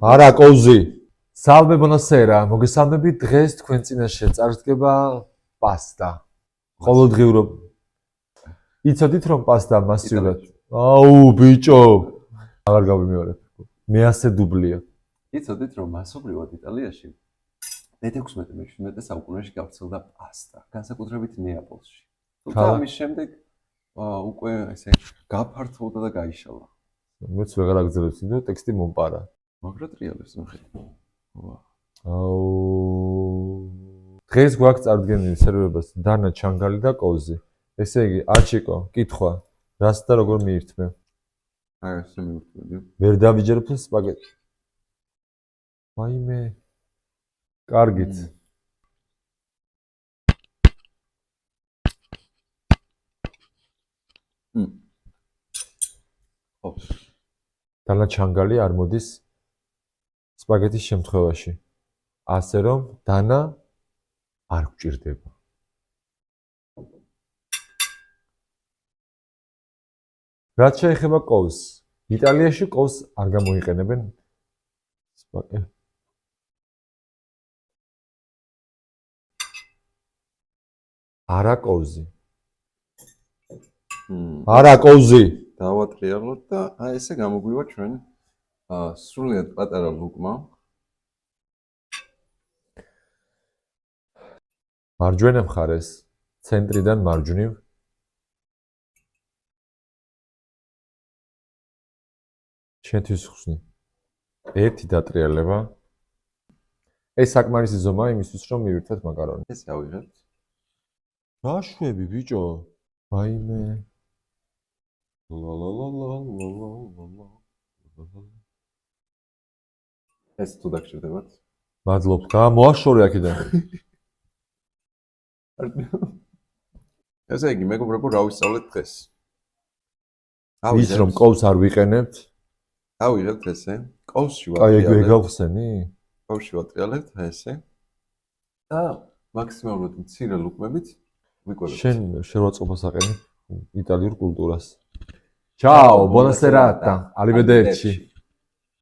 არა კოვზი. Salve buonasera. მოგესალმებით დღეს თქვენ წინაშე წარსდგება პასტა. ყოველდღიურად. იცოდით რომ პასტა მასიურად. აუ ბიჭო. აღარ გავიმეორებ. მე ასე დუბლია. იცოდით რომ მასობრივად იტალიაში მე-16-17 საუკუნეში გავრცელდა პასტა, განსაკუთრებით ნეაპოლში. თუმცა ამის შემდეგ უკვე ესე გაფართოვდა და გაიშალა. მეც ვეღარ აგრძელებს იმდო ტექსტი მომპარა. მაგრა ტრიალებს ნახე. აუ დღეს გვაქვს წარდგენილი სერვირებას დანა ჩანგალი და კოზი. ესე იგი, აჩიკო, კითხვა, რას და როგორ მიირთმე? აი ესე მივირთმედი. ვერ დავიჯერებ სპაგეტი. ვაიმე. კარგით. დანა ჩანგალი არ მოდის სპაგეტის შემთხვევაში. ასე რომ დანა არ გვჭირდება. რაც შეეხება კოვს, იტალიაში კოვს არ გამოიყენებენ სპაგეტი. არა კოვზი. არა კოვზი. დავატრიალოთ და აი ესე გამოგვივა ჩვენ სრულიად პატარა ლუკმა. მარჯვენა მხარეს, ცენტრიდან მარჯვნივ. შენთვის ხსნი. ერთი დატრიალება. ეს საკმარისი ზომაა იმისთვის, რომ მივირთოთ მაკარონი. ესე ავიღებთ. რა შვები ბიჭო? ვაიმე. ეს თუ დაგჭირდებათ? მადლობთ, გამოაშორე აქედან. ესე იგი, მეგობრებო, რა ვისწავლეთ დღეს? ის რომ კოვს არ ვიყენებთ? ავიღებთ ესე, კოვსში აი ეგ გავხსენი? კოვსში ვატრიალებთ ესე. და მაქსიმალურად მცირე ლუკმებით ვიკვებებთ. შენ შევაწყობას აყენებ იტალიურ კულტურას. Ciao, buona serata. Arrivederci.